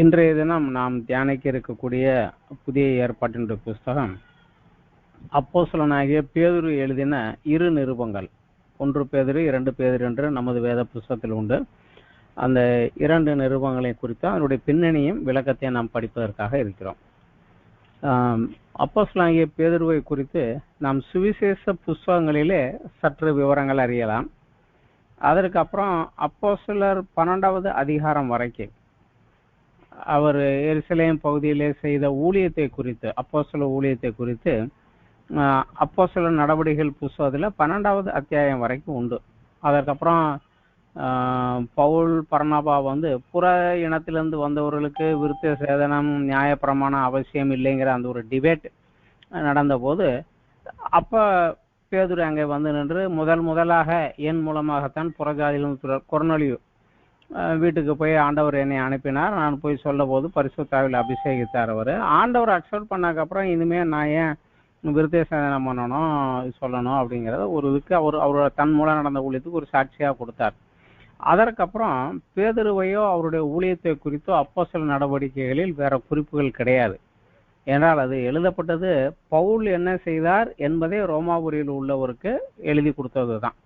இன்றைய தினம் நாம் தியானிக்க இருக்கக்கூடிய புதிய ஏற்பாட்டின் புஸ்தகம் அப்போஸ்தலனாகிய பேதுரு எழுதின இரு நிருபங்கள். 1 பேதுரு 2 பேதுரு என்று நமது வேத புஸ்தகத்தில் உண்டு. அந்த 2 நிருபங்களை குறித்து அதனுடைய பின்னணியும் விளக்கத்தை நாம் படிப்பதற்காக இருக்கிறோம். அப்போஸ்தலனாகிய பேதுருவை குறித்து நாம் சுவிசேஷ புஸ்தகங்களிலே சற்று விவரங்கள் அறியலாம். அதற்கு அப்புறம் அப்போஸ்தலர் 12வது அதிகாரம் வரைக்கும் அவர் எருசலேம் பகுதியிலே செய்த ஊழியத்தை குறித்து, அப்போஸ்தல ஊழியத்தை குறித்து அப்போஸ்தல நடவடிக்கைகள் புஸ்தகத்தில் 12வது அத்தியாயம் வரைக்கும் உண்டு. அதற்கப்புறம் பவுல் பர்னபா புற இனத்திலிருந்து வந்தவர்களுக்கு விருத்த சேதனம் நியாயப்பிரமாணம் அவசியம் இல்லைங்கிற அந்த ஒரு டிபேட் நடந்த போது அப்ப பேதுரு அங்கே நின்று முதலாக என் மூலமாகத்தான் புறஜாதியிலிருந்து கொர்நேலியு வீட்டுக்கு போய் ஆண்டவர் என்னை அனுப்பினார், நான் போய் சொல்ல போது பரிசுத்தாவில் அபிஷேகித்தார். அவர் ஆண்டவர் அக்செப்ட் பண்ணதுக்கப்புறம் இனிமே நான் ஏன் விருத்த சேதனம் பண்ணணும் சொல்லணும் அப்படிங்கிறத ஒரு இதுக்கு அவரோட தன் மூலம் நடந்த ஊழியத்துக்கு ஒரு சாட்சியாக கொடுத்தார். அதற்கப்புறம் பேதுருவையோ அவருடைய ஊழியத்தை குறித்தோ அப்போஸ்தல நடவடிக்கைகளில் வேற குறிப்புகள் கிடையாது. என்றால் அது எழுதப்பட்டது பவுல் என்ன செய்தார் என்பதை ரோமாபுரியில் உள்ளவருக்கு எழுதி கொடுத்தது தான்.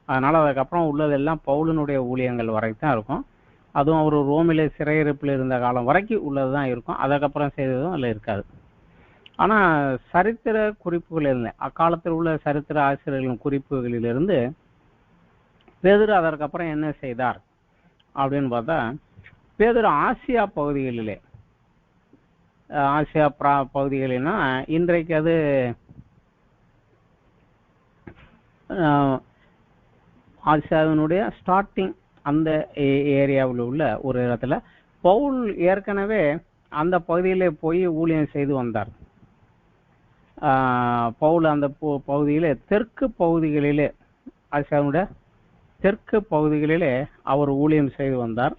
அதனால அதுக்கப்புறம் உள்ளதெல்லாம் பவுலினுடைய ஊழியங்கள் வரைக்கும் தான் இருக்கும். அதுவும் அவர் ரோமிலே சிறையிருப்பில் இருந்த காலம் வரைக்கும் உள்ளதுதான் இருக்கும். அதுக்கப்புறம் செய்ததும் அதில் இருக்காது. ஆனா சரித்திர குறிப்புகள் இல்லை, அக்காலத்தில் உள்ள சரித்திர ஆசிரியர்களின் குறிப்புகளிலிருந்து பேதுரு அதற்கப்புறம் என்ன செய்தார் அப்படின்னு பார்த்தா, பேதுரு ஆசியா பகுதிகளினா இன்றைக்கு அது ஆசியாவினுடைய ஸ்டார்டிங் அந்த ஏரியாவில் உள்ள ஒரு இடத்துல பவுல் ஏற்கனவே அந்த பகுதியிலே போய் ஊழியம் செய்து வந்தார். பவுல் அந்த பகுதியிலே தெற்கு பகுதிகளிலே, ஆசியாவினுடைய தெற்கு பகுதிகளிலே அவர் ஊழியம் செய்து வந்தார்.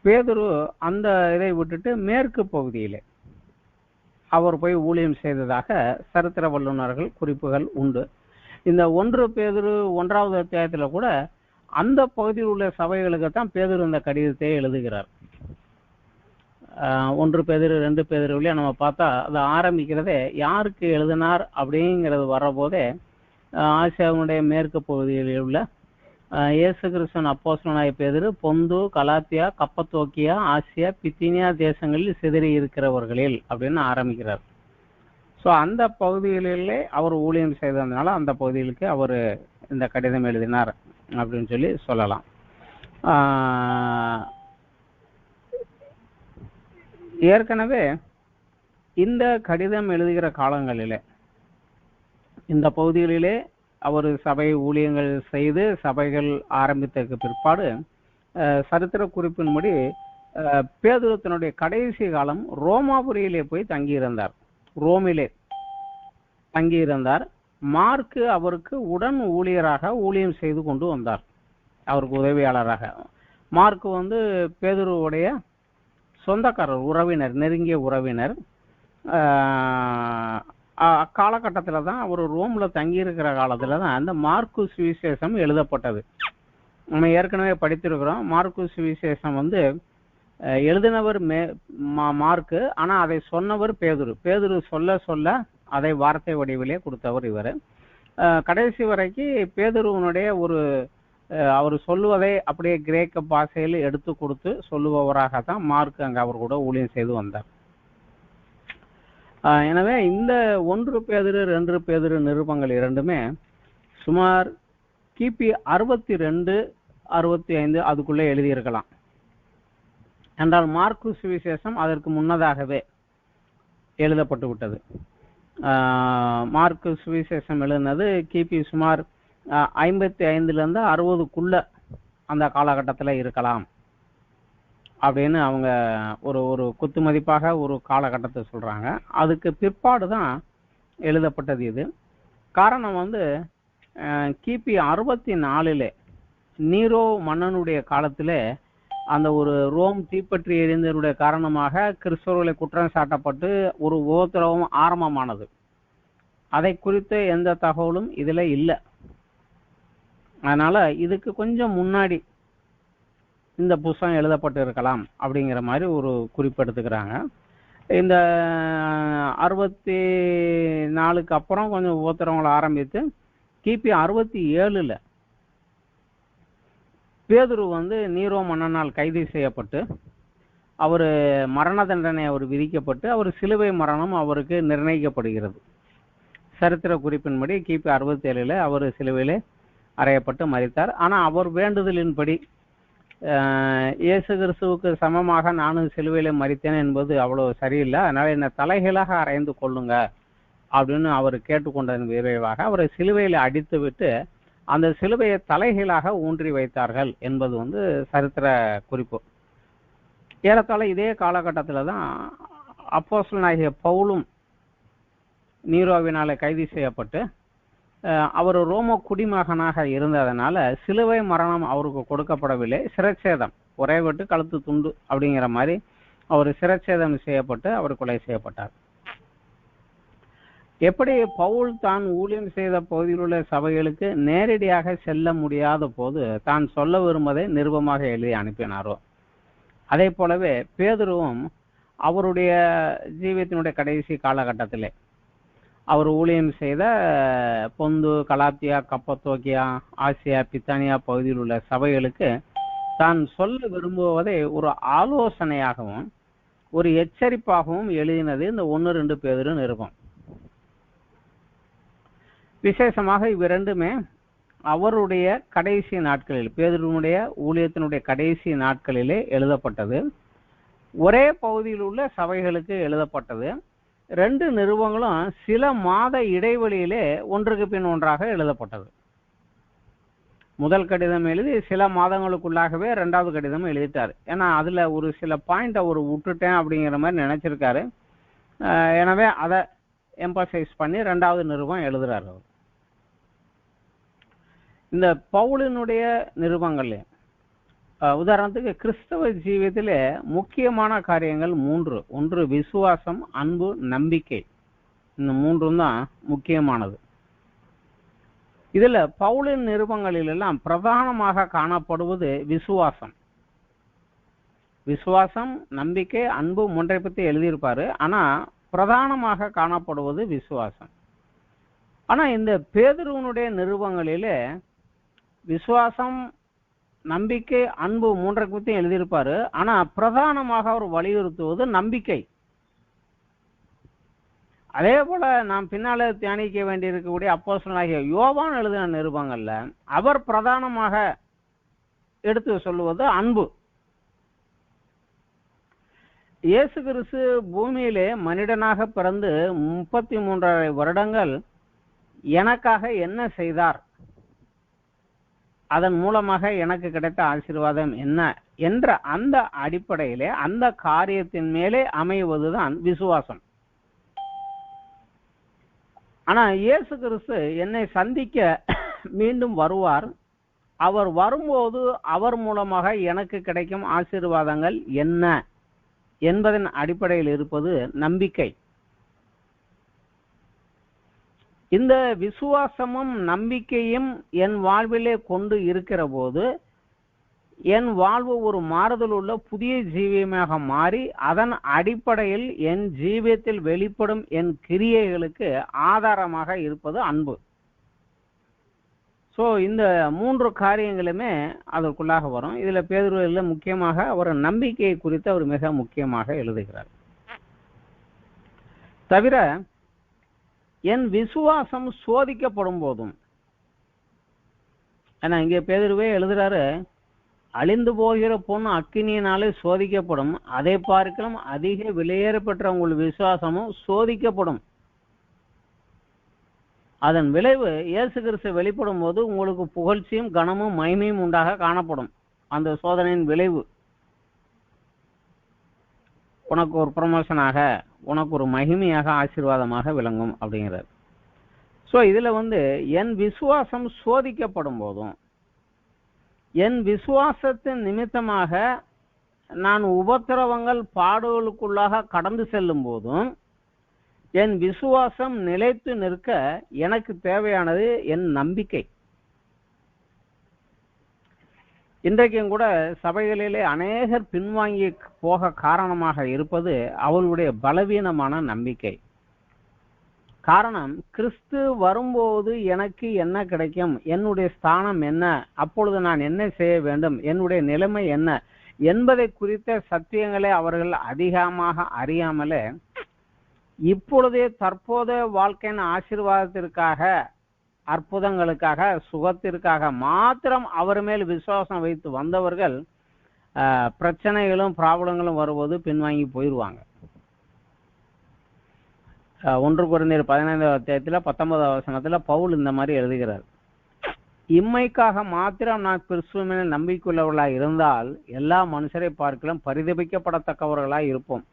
பேதுரு அந்த இதை விட்டுட்டு மேற்கு பகுதியிலே அவர் போய் ஊழியம் செய்ததாக சரித்திர வல்லுநர்கள் குறிப்புகள் உண்டு. இந்த 1 பேதுரு 1வது அத்தியாயத்துல கூட அந்த பகுதியில் உள்ள சபைகளுக்குத்தான் பேதுரு இந்த கடிதத்தை எழுதுகிறார். 1 பேதுரு 2 பேதுருவிலே நம்ம பார்த்தா அது ஆரம்பிக்கிறதே யாருக்கு எழுதினார் அப்படிங்கிறது வரபோதே ஆசியாவுடைய மேற்கு பகுதியில் உள்ள இயேசு கிறிஸ்துவின் அப்போஸ்தலனாகிய பேதுரு பொந்து, கலாத்தியா, கப்பத்தோக்கியா, ஆசியா, பித்தினியா தேசங்களில் சிதறி இருக்கிறவர்களில் அப்படின்னு ஆரம்பிக்கிறார். ஸோ அந்த பகுதிகளிலே அவர் ஊழியம் செய்ததுனால அந்த பகுதிகளுக்கு அவர் இந்த கடிதம் எழுதினார் அப்படின்னு சொல்லி சொல்லலாம். ஏற்கனவே இந்த கடிதம் எழுதுகிற காலங்களிலே இந்த பகுதிகளிலே அவர் சபை ஊழியங்கள் செய்து சபைகள் ஆரம்பித்ததுக்கு பிற்பாடு சரித்திர குறிப்பின்படி பேதுரு தன்னுடைய கடைசி காலம் ரோமாபுரியிலே போய் தங்கியிருந்தார். ரோமிலே தங்கியிருந்தார். மார்க்கு அவருக்கு உடன் ஊழியராக ஊழியம் செய்து கொண்டு வந்தார், அவருக்கு உதவியாளராக. மார்க்கு பேதுருவுடைய சொந்தக்காரர், உறவினர், நெருங்கிய உறவினர். அக்காலகட்டத்தில் தான் அவர் ரோம்ல தங்கியிருக்கிற காலத்துல தான் அந்த மார்க்கு சுவிசேஷம் எழுதப்பட்டது. நம்ம ஏற்கனவே படித்திருக்கிறோம். மார்க்கு சுவிசேஷம் எழுதினவர் மார்க்கு, ஆனா அதை சொன்னவர் பேதுரு. பேதுரு சொல்ல சொல்ல அதை வார்த்தை வடிவிலே கொடுத்தவர் இவர். கடைசி வரைக்கும் பேதுருவனுடைய அவர் சொல்லுவதை அப்படியே கிரேக்க பாஷையில் எடுத்து கொடுத்து சொல்லுபவராகத்தான் மார்க் அங்க அவர் கூட ஊழியம் செய்து வந்தார். எனவே இந்த 1 பேதுரு 2 பேதுரு நிருபங்கள் இரண்டுமே சுமார் கிபி 62 65 அதுக்குள்ளே எழுதியிருக்கலாம். என்றால் மார்க்கு சுவிசேஷம் அதற்கு முன்னதாகவே எழுதப்பட்டு விட்டது. மார்க்கு சுவிசேஷம் எழுதினது கிபி சுமார் 55 60க்குள்ள அந்த காலகட்டத்தில் இருக்கலாம் அப்படின்னு அவங்க ஒரு குத்து மதிப்பாக ஒரு காலகட்டத்தை சொல்றாங்க. அதுக்கு பிற்பாடு தான் எழுதப்பட்டது இது. காரணம் கிபி 64 நீரோ மன்னனுடைய காலத்திலே அந்த ஒரு ரோம் தீப்பற்றி எரிந்ததனுடைய காரணமாக கிறிஸ்தவர்களை குற்றம் சாட்டப்பட்டு ஒரு உபத்திரவம் ஆரம்பமானது. அதை குறித்த எந்த தகவலும் இதுல இல்லை. அதனால இதுக்கு கொஞ்சம் முன்னாடி இந்த புஸ்தகம் எழுதப்பட்டு இருக்கலாம் அப்படிங்கிற மாதிரி ஒரு குறிப்பு எடுத்துக்கிறாங்க. இந்த 64க்கு அப்புறம் கொஞ்சம் உபத்திரவங்களை ஆரம்பித்து கிபி 67ல் பேதுரு நீரோ மன்னனால் கைது செய்யப்பட்டு அவர் மரண தண்டனை அவர் விதிக்கப்பட்டு அவர் சிலுவை மரணம் அவருக்கு நிர்ணயிக்கப்படுகிறது. சரித்திர குறிப்பின்படி கிபி 67ல் அவர் சிலுவையிலே அறையப்பட்டு மரித்தார். ஆனால் அவர் வேண்டுதலின்படி இயேசு கிறிஸ்துவுக்கு சமமாக நானும் சிலுவையிலே மரித்தேன் என்பது அவ்வளவு சரியில்லை, அதனால என்னை தலைகீழாக அறைந்து கொள்ளுங்க அப்படின்னு அவர் கேட்டுக்கொண்டதன் விரைவாக அவரை சிலுவையில் அடித்து விட்டு அந்த சிலுவையை தலைகீழாக ஊன்றி வைத்தார்கள் என்பது சரித்திர குறிப்பு. ஏறத்தாழ இதே காலகட்டத்தில் தான் அப்போஸ்தலனாகிய பவுலும் நீரோவினால கைது செய்யப்பட்டு அவர் ரோம குடிமகனாக இருந்ததனால சிலுவை மரணம் அவருக்கு கொடுக்கப்படவில்லை, சிரச்சேதம், ஒரே வெட்டு கழுத்து துண்டு அப்படிங்கிற மாதிரி அவர் சிரச்சேதம் செய்யப்பட்டு அவர் கொலை செய்யப்பட்டார். எப்படி பவுல் தான் ஊழியம் செய்த பகுதியில் உள்ள சபைகளுக்கு நேரடியாக செல்ல முடியாத போது தான் சொல்ல விரும்பதை நிருபமாக எழுதி அனுப்பினாரோ, அதே போலவே பேதுருவும் அவருடைய ஜீவியத்தினுடைய கடைசி காலகட்டத்திலே அவர் ஊழியம் செய்த பொந்து, கலாத்தியா, கப்பத்தோக்கியா, ஆசியா, பித்தானியா பகுதியில் உள்ள சபைகளுக்கு தான் சொல்ல விரும்புவதை ஒரு ஆலோசனையாகவும் ஒரு எச்சரிப்பாகவும் எழுதினது இந்த 1-2 பேதுரு நிருபம். விசேஷமாக இவ்விரண்டுமே அவருடைய கடைசி நாட்களில், பேதுருனுடைய ஊழியத்தினுடைய கடைசி நாட்களிலே எழுதப்பட்டது. ஒரே பகுதியில் உள்ள சபைகளுக்கு எழுதப்பட்டது. 2 நிருபங்களும் சில மாத இடைவெளியிலே ஒன்றுக்கு பின் ஒன்றாக எழுதப்பட்டது. முதல் கடிதம் எழுதி சில மாதங்களுக்குள்ளாகவே 2வது கடிதம் எழுதிட்டார். ஏன்னா அதுல ஒரு சில பாயிண்ட் அவர் விட்டுட்டேன் அப்படிங்கிற மாதிரி நினைச்சிருக்காரு. எனவே அதை எம்பசைஸ் பண்ணி 2வது நிருபம் எழுதுறாரு அவர். இந்த பவுலினுடைய நிருபங்கள்ல உதாரணத்துக்கு கிறிஸ்தவ ஜீவியத்திலே முக்கியமான காரியங்கள் 3. ஒன்று விசுவாசம், அன்பு, நம்பிக்கை. இந்த 3 தான் முக்கியமானது. இதுல பவுலின் நிருபங்களில் எல்லாம் பிரதானமாக காணப்படுவது விசுவாசம். விசுவாசம், நம்பிக்கை, அன்பு 3 பத்தி எழுதியிருப்பாரு. ஆனா பிரதானமாக காணப்படுவது விசுவாசம். ஆனா இந்த பேதுருவனுடைய நிருபங்களிலே விசுவாசம், நம்பிக்கை, அன்பு 3 பத்தி எழுதியிருப்பாரு. ஆனா பிரதானமாக அவர் வலியுறுத்துவது நம்பிக்கை. அதே போல நாம் பின்னால தியானிக்க வேண்டியிருக்கக்கூடிய அப்போஸ்தலனாகிய யோவான் எழுதின நிருபங்கள்ல அவர் பிரதானமாக எடுத்து சொல்லுவது அன்பு. இயேசு கிறிஸ்து பூமியிலே மனிதனாக பிறந்து 33 வருடங்கள் எனக்காக என்ன செய்தார், அதன் மூலமாக எனக்கு கிடைத்த ஆசீர்வாதம் என்ன என்ற அந்த அடிப்படையிலே அந்த காரியத்தின் மேலே அமைவதுதான் விசுவாசம். ஆனா இயேசு கிறிஸ்து என்னை சந்திக்க மீண்டும் வருவார், அவர் வரும்போது அவர் மூலமாக எனக்கு கிடைக்கும் ஆசீர்வாதங்கள் என்ன என்பதன் அடிப்படையில் இருப்பது நம்பிக்கை. இந்த விசுவாசமும் நம்பிக்கையும் என் வாழ்விலே கொண்டு இருக்கிற போது என் வாழ்வு ஒரு மாறுதல் உள்ள புதிய ஜீவியமாக மாறி அதன் அடிப்படையில் என் ஜீவியத்தில் வெளிப்படும் என் கிரியைகளுக்கு ஆதாரமாக இருப்பது அன்பு. ஸோ இந்த 3 காரியங்களுமே அதற்குள்ளாக வரும். இதுல பேதுருவில முக்கியமாக அவர் நம்பிக்கையை குறித்து அவர் மிக முக்கியமாக எழுதுகிறார். தவிர என் விசுவாசம் சோதிக்கப்படும் போதும், ஏன்னா இங்கே பேதுருவே எழுதுறாரு, அழிந்து போகிற பொண்ணு அக்கினியினாலே சோதிக்கப்படும், அதை பார்க்கலாம் அதிக விலையேற பெற்ற உங்கள் விசுவாசமும் சோதிக்கப்படும். அதன் விளைவு இயேசு கிறிஸ்து வெளிப்படும் போது உங்களுக்கு புகழ்ச்சியும் கனமும் மகிமையும் உண்டாக காணப்படும். அந்த சோதனையின் விளைவு உனக்கு ஒரு ப்ரமோஷனாக, உனக்கு ஒரு மகிமையாக, ஆசீர்வாதமாக விளங்கும் அப்படிங்கிறார். ஸோ இதுல என் விசுவாசம் சோதிக்கப்படும் போதும், என் விசுவாசத்தின் நிமித்தமாக நான் உபத்திரவங்கள் பாடுகளுக்குள்ளாக கடந்து செல்லும் போதும் என் விசுவாசம் நிலைத்து நிற்க எனக்கு தேவையானது என் நம்பிக்கை. இன்றைக்கும் கூட சபைகளிலே அநேகர் பின்வாங்கி போக காரணமாக இருப்பது அவர்களுடைய பலவீனமான நம்பிக்கை. காரணம், கிறிஸ்து வரும்போது எனக்கு என்ன கிடைக்கும், என்னுடைய ஸ்தானம் என்ன, அப்பொழுது நான் என்ன செய்ய வேண்டும், என்னுடைய நிலைமை என்ன என்பதை குறித்த சத்தியங்களை அவர்கள் அதிகமாக அறியாமலே இப்பொழுதே தற்போதைய வாழ்க்கையின் ஆசீர்வாதத்திற்காக, அற்புதங்களுக்காக, சுகத்திற்காக மாத்திரம் அவர் மேல் விசுவாசம் வைத்து வந்தவர்கள் பிரச்சனைகளும் ப்ராப்ளங்களும் வரும்போது பின்வாங்கி போயிடுவாங்க. 1 கொரிந்தியர் 15:19 பவுல் இந்த மாதிரி எழுதுகிறார், இம்மைக்காக மாத்திரம் நான் கிறிஸ்துவின் நம்பிக்கையுள்ளவர்களாய் இருந்தால் எல்லா மனுஷரை பார்க்கலாம் பரிதபிக்கப்படத்தக்கவர்களாய் இருப்போம்.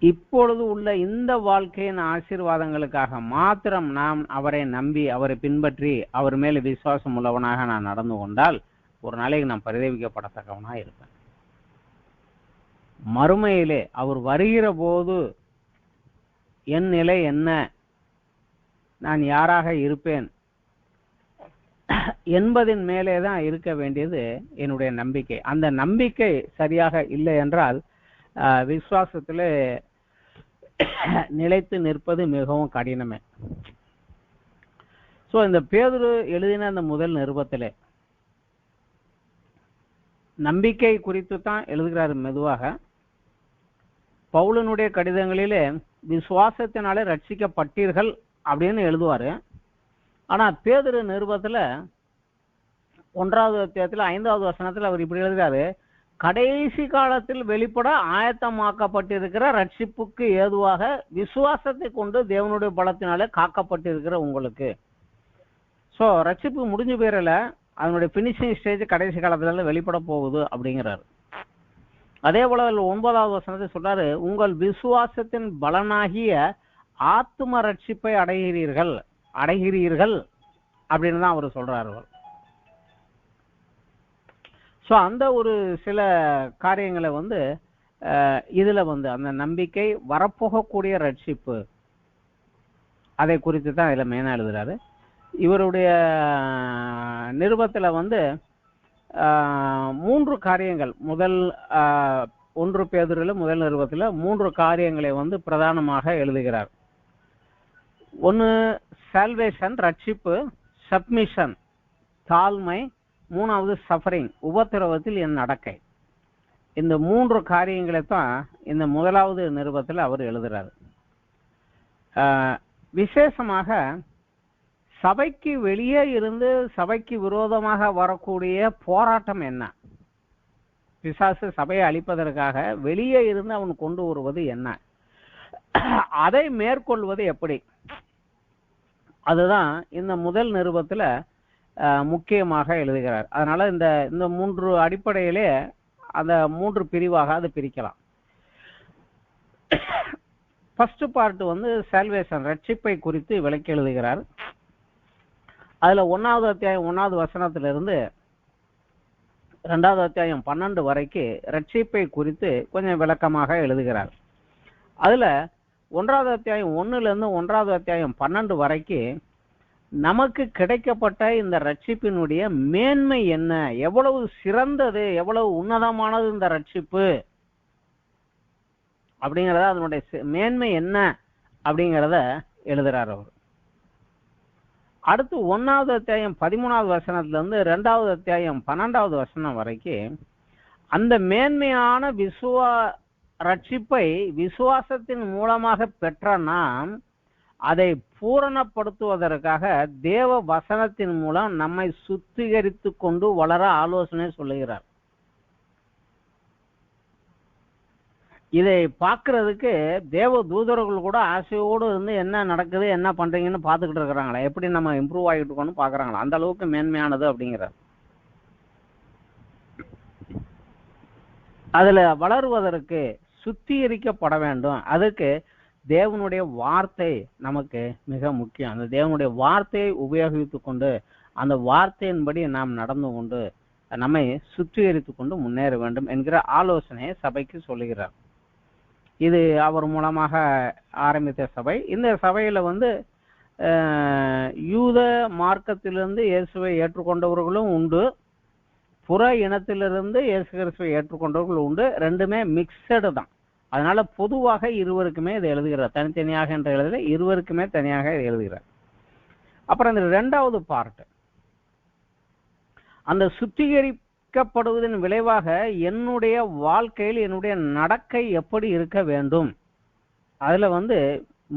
இப்பொழுது உள்ள இந்த வாழ்க்கையின் ஆசீர்வாதங்களுக்காக மாத்திரம் நாம் அவரை நம்பி அவரை பின்பற்றி அவர் மேல் விசுவாசம் உள்ளவனாக நான் நடந்து கொண்டால் ஒரு நாளைக்கு நான் பரிதவிக்கப்படத்தக்கவனாக இருப்பேன். மறுமையிலே அவர் வருகிற போது என் நிலை என்ன, நான் யாராக இருப்பேன் என்பதின் மேலே தான் இருக்க வேண்டியது என்னுடைய நம்பிக்கை. அந்த நம்பிக்கை சரியாக இல்லை என்றால் விசுவாசத்திலே நிலைத்து நிற்பது மிகவும் கடினமே. சோ இந்த பேதுரு எழுதின அந்த முதல் நிருபத்திலே நம்பிக்கை குறித்து தான் எழுதுகிறார். மெதுவாக பவுலனுடைய கடிதங்களிலே விசுவாசத்தினாலே ரட்சிக்கப்பட்டீர்கள் அப்படின்னு எழுதுவாரு. ஆனா பேதுரு நிருபத்துல 1வது அத்தியாயத்துல 5வது வசனத்துல அவர் இப்படி எழுதுகிறாரு, கடைசி காலத்தில் வெளிப்பட ஆயத்தமாக்கப்பட்டிருக்கிற ரட்சிப்புக்கு ஏதுவாக விசுவாசத்தை கொண்டு தேவனுடைய பலத்தினாலே காக்கப்பட்டிருக்கிற உங்களுக்கு. சோ ரட்சிப்பு முடிஞ்சு போயிடல, அதனுடைய பினிஷிங் ஸ்டேஜ் கடைசி காலத்துல வெளிப்பட போகுது அப்படிங்கிறாரு. அதே போல 9வது வசனத்தை சொல்றாரு, உங்கள் விசுவாசத்தின் பலனாகிய ஆத்தும ரட்சிப்பை அடைகிறீர்கள் அப்படின்னு தான் அவர் சொல்றாரு. ஸோ அந்த ஒரு சில காரியங்களை இதுல அந்த நம்பிக்கை வரப்போகக்கூடிய ரட்சிப்பு அதை குறித்து தான் இதுல மெயினா எழுதுறாரு. இவருடைய நிருபத்துல 3 காரியங்கள் முதல் 1 பேதுருல முதல் நிருபத்துல 3 காரியங்களை பிரதானமாக எழுதுகிறார். ஒன்னு சால்வேஷன் ரட்சிப்பு, சப்மிஷன் தாழ்மை, 3வது சஃபரிங் உபத்திரவத்தில் என் நடக்கை. இந்த 3 காரியங்களை தான் இந்த முதலாவது நிருபத்தில் அவர் எழுதுறாரு. விசேஷமாக சபைக்கு வெளியே இருந்து சபைக்கு விரோதமாக வரக்கூடிய போராட்டம் என்ன, பிசாசு சபையை அழிப்பதற்காக வெளியே இருந்து அவன் கொண்டு வருவது என்ன, அதை மேற்கொள்வது எப்படி, அதுதான் இந்த முதல் நிருபத்துல முக்கியமாக எழுதுகிறார். அதனால இந்த 3 அடிப்படையிலே அந்த 3 பிரிவாக அதை பிரிக்கலாம். ஃபர்ஸ்ட் பார்ட் சால்வேஷன் ரட்சிப்பை குறித்து விளக்கி எழுதுகிறார். அதுல 1வது அத்தியாயம் 1வது வசனத்திலிருந்து 2வது அத்தியாயம் 12 வரைக்கும் ரட்சிப்பை குறித்து கொஞ்சம் விளக்கமாக எழுதுகிறார். அதுல 1வது அத்தியாயம் 1லிருந்து 1வது அத்தியாயம் 12 வரைக்கும் நமக்கு கிடைக்கப்பட்ட இந்த ரட்சிப்பினுடைய மேன்மை என்ன, எவ்வளவு சிறந்தது, எவ்வளவு உன்னதமானது இந்த ரட்சிப்பு அப்படிங்கறத, அதனுடைய மேன்மை என்ன அப்படிங்கறத எழுதுறார் அவர். அடுத்து 1வது அத்தியாயம் 13வது வசனத்துல இருந்து 2வது அத்தியாயம் 12வது வசனம் வரைக்கும் அந்த மேன்மையான ரட்சிப்பை விசுவாசத்தின் மூலமாக பெற்ற நாம் அதை பூரணப்படுத்துவதற்காக தேவ வசனத்தின் மூலம் நம்மை சுத்திகரித்து கொண்டு வளர ஆலோசனை சொல்லுகிறார். இதை பார்க்கறதுக்கு தேவ தூதர்கள் கூட ஆசையோடு இருந்து என்ன நடக்குது என்ன பண்றீங்கன்னு பார்த்துக்கிட்டு இருக்கிறாங்களா, எப்படி நம்ம இம்ப்ரூவ் ஆகிட்டு இருக்கோம்னு பாக்குறாங்களா, அந்த அளவுக்கு மேன்மையானது அப்படிங்கிறார். அதுல வளருவதற்கு சுத்திகரிக்கப்பட வேண்டும். அதுக்கு தேவனுடைய வார்த்தை நமக்கு மிக முக்கியம். அந்த தேவனுடைய வார்த்தையை உபயோகித்து கொண்டு அந்த வார்த்தையின்படி நாம் நடந்து கொண்டு நம்மை சுத்திகரித்து கொண்டு முன்னேற வேண்டும் என்கிற ஆலோசனையை சபைக்கு சொல்லுகிறார். இது அவர் மூலமாக ஆரம்பித்த சபை. இந்த சபையில யூத மார்க்கத்திலிருந்து இயேசுவை ஏற்றுக்கொண்டவர்களும் உண்டு, புற இனத்திலிருந்து இயேசு கிறிஸ்துவை ஏற்றுக்கொண்டவர்கள் உண்டு. ரெண்டுமே மிக்சடு தான். அதனால பொதுவாக இருவருக்குமே இதை எழுதுகிறார். தனித்தனியாக என்ற எழுதல, இருவருக்குமே தனியாக இதை எழுதுகிறார். அப்புறம் இந்த இரண்டாவது பார்ட், அந்த சுத்திகரிக்கப்படுவதன் விளைவாக என்னுடைய வாழ்க்கையில் என்னுடைய நடக்கை எப்படி இருக்க வேண்டும். அதுல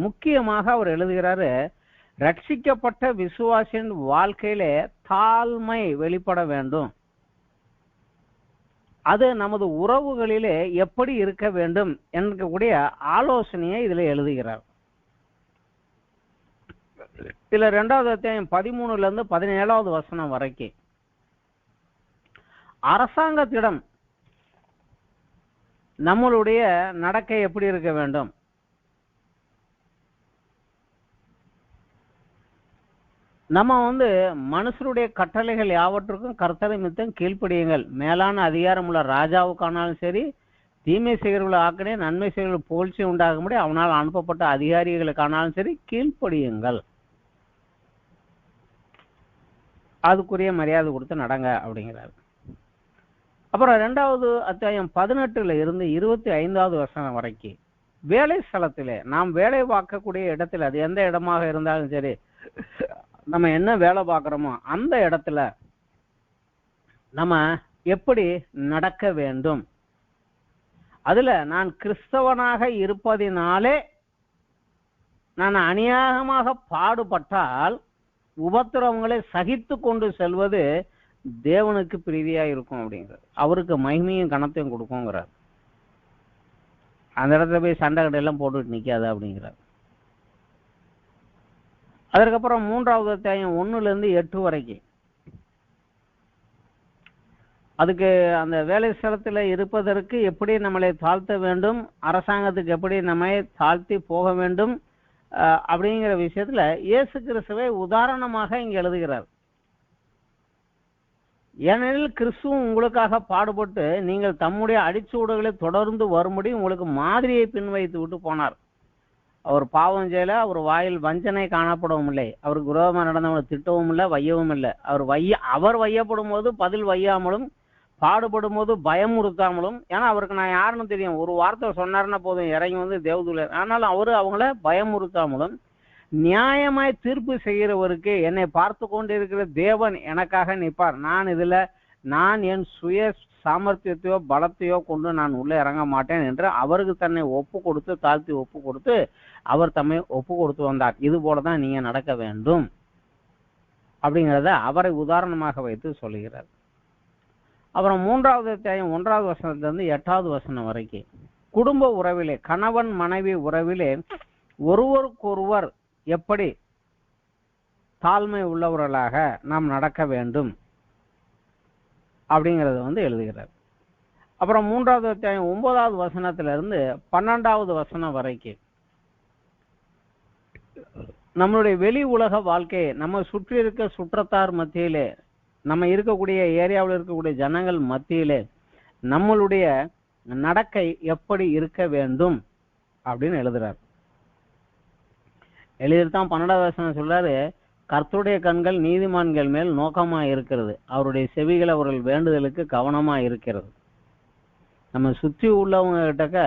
முக்கியமாக அவர் எழுதுகிறாரு, ரட்சிக்கப்பட்ட விசுவாசின் வாழ்க்கையிலே தாழ்மை வெளிப்பட வேண்டும். அது நமது உறவுகளிலே எப்படி இருக்க வேண்டும் என்கூடிய ஆலோசனையை இதுல எழுதுகிறார். இதுல 2வது அத்தியாயம் 13 17 வசனம் வரைக்கும் அரசாங்கத்திடம் நம்மளுடைய நடக்கை எப்படி இருக்க வேண்டும், நம்ம மனுஷருடைய கட்டளைகள் யாவற்றுக்கும் கர்த்தரை நிமித்தம் கீழ்ப்படியுங்கள். மேலான அதிகாரம் உள்ள ராஜாவுக்கானாலும் சரி, தீமை செய்கிறவர்கள் ஆக்கனே நன்மை செய்கிறவர்கள் புகழ்ச்சி உண்டாகும்படி அவனால் அனுப்பப்பட்ட அதிகாரிகளுக்கானாலும் சரி கீழ்ப்படியுங்கள். அதுக்குரிய மரியாதை கொடுத்து நடங்க அப்படிங்கிறார். அப்புறம் 2வது அத்தியாயம் 18 25 வசனம் வரைக்கும் வேலை ஸ்தலத்திலே நாம் வேலை பார்க்கக்கூடிய இடத்துல, அது எந்த இடமாக இருந்தாலும் சரி, நம்ம என்ன வேலை பார்க்கிறோமோ அந்த இடத்துல நம்ம எப்படி நடக்க வேண்டும். அதுல நான் கிறிஸ்தவனாக இருப்பதினாலே நான் அநியாயமாக பாடுபட்டால் உபத்திரவங்களை சகித்து கொண்டு செல்வது தேவனுக்கு பிரீதியா இருக்கும் அப்படிங்கிறார். அவருக்கு மகிமையும் கனத்தையும் கொடுக்குங்கிறார். அந்த இடத்துல போய் சண்டை கடையெல்லாம் போட்டுட்டு நிக்காது அப்படிங்கிறார். அதற்கப்புறம் 3வது அத்தியாயம் 1 8 வரைக்கும் அதுக்கு அந்த வேலை ஸ்தலத்துல இருப்பதற்கு எப்படி நம்மளை தாழ்த்த வேண்டும், அரசாங்கத்துக்கு எப்படி நம்மை தாழ்த்தி போக வேண்டும் அப்படிங்கிற விஷயத்துல இயேசு கிறிஸ்துவை உதாரணமாக இங்க எழுதுகிறார். ஏனெனில் கிறிஸ்துவும் உங்களுக்காக பாடுபட்டு நீங்கள் தம்முடைய அடிச்சுவடுகளை தொடர்ந்து வரும்படி உங்களுக்கு மாதிரியை பின்வைத்து விட்டு போனார். அவர் பாவம் செய்யல, அவர் வாயில் வஞ்சனை காணப்படவும் இல்லை, அவருக்கு விரோதமாக நடந்தவங்களை திட்டவும் இல்லை, வையவும் இல்லை. அவர் வையப்படும் போது பதில் வையாமலும், பாடுபடும் போது பயமுறுத்தாமலும், ஏன்னா அவருக்கு நான் யாருன்னு தெரியும், ஒரு வார்த்தை சொன்னாருன்னா போதும் இறங்கி தேவதூதர். ஆனாலும் அவரு அவங்கள பயமுறுத்தாமலும், நியாயமாய் தீர்ப்பு செய்கிறவருக்கு என்னை பார்த்து கொண்டிருக்கிற தேவன் எனக்காக நிற்பார். நான் என் சுய சாமர்த்தியத்தையோ பலத்தையோ கொண்டு நான் உள்ளே இறங்க மாட்டேன் என்று அவருக்கு தன்னை ஒப்பு கொடுத்து தாழ்த்தி ஒப்பு கொடுத்து அவர் தம்மை ஒப்பு கொடுத்து வந்தார். இது போலதான் நீங்க நடக்க வேண்டும் அப்படிங்கிறத அவரை உதாரணமாக வைத்து சொல்லுகிறார். அப்புறம் 3வது அத்தியாயம் 1வது வசனத்திலிருந்து 8வது வசனம் வரைக்கும் குடும்ப உறவிலே, கணவன் மனைவி உறவிலே ஒருவருக்கொருவர் எப்படி தாழ்மை உள்ளவர்களாக நாம் நடக்க வேண்டும் அப்படிங்கறது எழுதுகிறார். அப்புறம் 3வது அத்தியாயம் 9வது வசனத்திலிருந்து 12வது வசனம் வரைக்கும் நம்மளுடைய வெளி உலக வாழ்க்கையை, நம்ம சுற்றி இருக்க சுற்றத்தார் மத்தியிலே, நம்ம இருக்கக்கூடிய ஏரியாவில் இருக்கக்கூடிய ஜனங்கள் மத்தியிலே நம்மளுடைய நடக்கை எப்படி இருக்க வேண்டும் அப்படின்னு எழுதுறார். எழுதித்தான் 12வது வசனம் சொல்றாரு, கர்த்தருடைய கண்கள் நீதிமான்கள் மேல் நோக்கமா இருக்கிறது, அவருடைய செவிகள் அவர்கள் வேண்டுதலுக்கு கவனமா இருக்கிறது. நம்ம சுற்றி உள்ளவங்க கிட்டக்க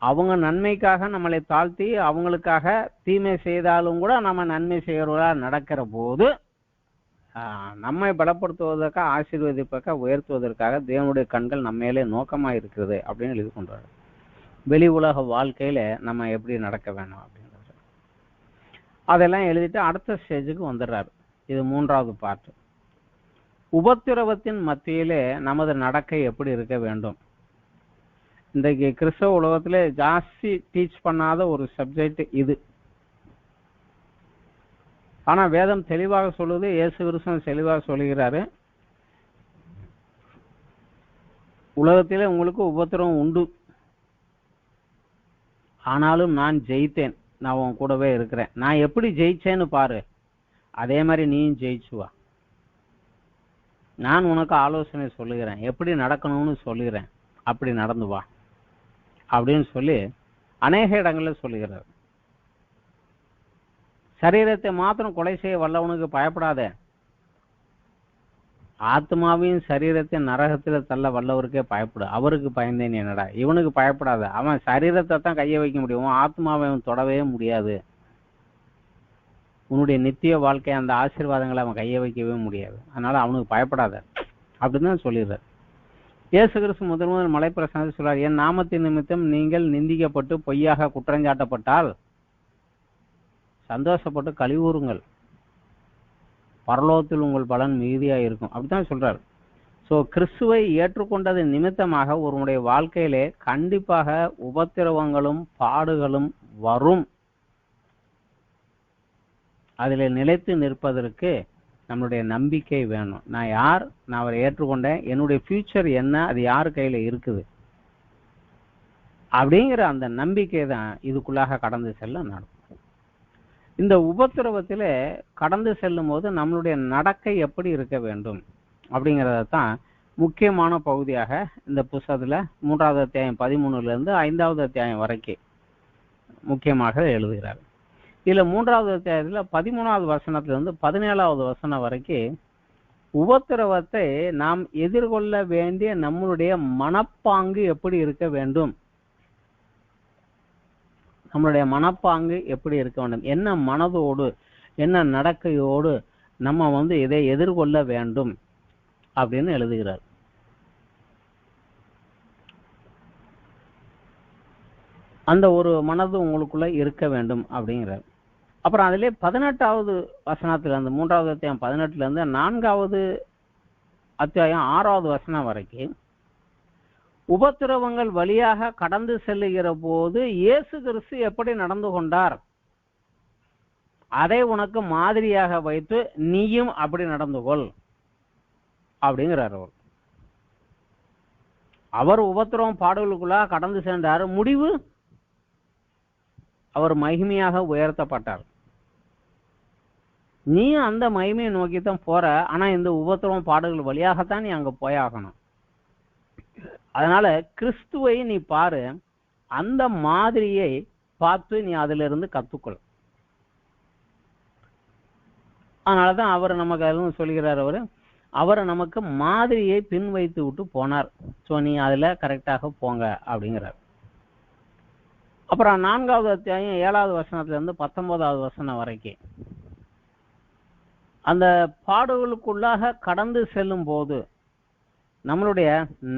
அவங்க நன்மைக்காக நம்மளை தாழ்த்தி அவங்களுக்காக தீமை செய்தாலும் கூட நம்ம நன்மை செய்கிறவர்களா நடக்கிற போது நம்மை பலப்படுத்துவதற்காக, ஆசீர்வதிப்பதற்காக, உயர்த்துவதற்காக தேவனுடைய கண்கள் நம்ம மேலே நோக்கமா இருக்கிறது அப்படின்னு எழுதி கொண்டாரு. வெளி உலக வாழ்க்கையில நம்ம எப்படி நடக்க வேணும் அப்படின்றது அதெல்லாம் எழுதிட்டு அடுத்த ஸ்டேஜுக்கு வந்துடுறாரு. இது 3வது பார்ட். உபத்திரவத்தின் மத்தியிலே நமது நடக்கை எப்படி இருக்க வேண்டும். இன்றைக்கு கிறிஸ்தவ உலகத்திலே ஜாஸ்தி டீச் பண்ணாத ஒரு சப்ஜெக்ட் இது. ஆனா வேதம் தெளிவாக சொல்லுது, இயேசு கிறிஸ்து தெளிவாக சொல்லுகிறாரு, உலகத்திலே உங்களுக்கு உபத்திரவம் உண்டு, ஆனாலும் நான் ஜெயித்தேன், நான் உன் கூடவே இருக்கிறேன், நான் எப்படி ஜெயிச்சேன்னு பாரு, அதே மாதிரி நீயும் ஜெயிச்சுவா, நான் உனக்கு ஆலோசனை சொல்லுகிறேன், எப்படி நடக்கணும்னு சொல்லுகிறேன், அப்படி நடந்து வா அப்படின்னு சொல்லி அநேக இடங்கள்ல சொல்லுகிறார். சரீரத்தை மாத்திரம் கொலை செய்ய வல்லவனுக்கு பயப்படாத, ஆத்மாவையும் சரீரத்தை நரகத்துல தள்ள வல்லவருக்கே பயப்படு. அவருக்கு பயந்தேன் என்னடா, இவனுக்கு பயப்படாத. அவன் சரீரத்தை தான் கைய வைக்க முடியும், ஆத்மாவை அவன் தொடவே முடியாது. உன்னுடைய நித்திய வாழ்க்கை அந்த ஆசீர்வாதங்களை அவன் கைய வைக்கவே முடியாது. அதனால அவனுக்கு பயப்படாத அப்படின்னு தான் சொல்லிடுறார். இயேசு கிறிஸ்து முதல் மலைப்பிரசங்கத்தில் சொல்றார், என் நாமத்தின் நிமித்தம் நீங்கள் நிந்திக்கப்பட்டு பொய்யாக குற்றஞ்சாட்டப்பட்டால் சந்தோஷப்பட்டு கழிவுறுங்கள், பரலோகத்தில் உங்கள் பலன் மிகுதியா இருக்கும் அப்படித்தான் சொல்றாரு. சோ கிறிஸ்துவை ஏற்றுக்கொண்டது நிமித்தமாக ஒருவனுடைய வாழ்க்கையிலே கண்டிப்பாக உபத்திரவங்களும் பாடுகளும் வரும். அதில் நிலைத்து நிற்பதற்கு நம்மளுடைய நம்பிக்கை வேணும். நான் யார், நான் அவரை ஏற்றுக்கொண்டேன், என்னுடைய ஃபியூச்சர் என்ன, அது யார் கையில இருக்குது அப்படிங்கிற அந்த நம்பிக்கை தான் இதுக்குள்ளாக கடந்து செல்ல நடக்கும். இந்த உபத்திரவத்தில கடந்து செல்லும் போது நம்மளுடைய நடக்கை எப்படி இருக்க வேண்டும் அப்படிங்கிறத தான் முக்கியமான பகுதியாக இந்த புத்தகத்துல 3வது அத்தியாயம் 13ல இருந்து 5வது அத்தியாயம் வரைக்கும் முக்கியமாக எழுதுகிறார். இதுல 3வது அத்தியாயத்துல 13வது வசனத்திலிருந்து 17வது வசனம் வரைக்கும் உபத்திரவத்தை நாம் எதிர்கொள்ள வேண்டிய நம்மளுடைய மனப்பாங்கு எப்படி இருக்க வேண்டும், நம்மளுடைய மனப்பாங்கு எப்படி இருக்க வேண்டும், என்ன மனதோடு என்ன நடக்கையோடு நம்ம இதை எதிர்கொள்ள வேண்டும் அப்படின்னு எழுதுகிறார். அந்த ஒரு மனது உங்களுக்குள்ள இருக்க வேண்டும் அப்படிங்கிறார். அப்புறம் அதிலே 18வது வசனத்துல இருந்து 3வது அத்தியாயம் 18ல இருந்து 4வது அத்தியாயம் 6வது வசனம் வரைக்கும் உபத்திரவங்கள் வழியாக கடந்து செல்லுகிற போது இயேசு கிறிஸ்து எப்படி நடந்து கொண்டார் அதை உனக்கு மாதிரியாக வைத்து நீயும் அப்படி நடந்து கொள் அப்படிங்கிறார். அவர் உபத்திரவம் பாடுகளுக்குள்ளாக கடந்து சென்றார், முடிவு அவர் மகிமையாக உயர்த்தப்பட்டார். நீ அந்த மகிமையை நோக்கித்தான் போற, ஆனா இந்த உபத்திரவம் பாடுகள் வழியாகத்தான் நீ அங்க போயாகணும். அதனால கிறிஸ்துவை நீ பாரு, அந்த மாதிரியை பார்த்து நீ அதுல இருந்து கத்துக்கொள். அதனாலதான் அவர் நமக்கு சொல்கிறார், அவரை நமக்கு மாதிரியை பின் வைத்து விட்டு போனார். சோ நீ அதுல கரெக்டாக போங்க அப்படிங்கிறார். அப்புறம் 4வது அத்தியாயம் 7வது வசனத்துல இருந்து 19வது வசனம் வரைக்கும் அந்த பாடுகளுக்குள்ளாக கடந்து செல்லும் போது நம்மளுடைய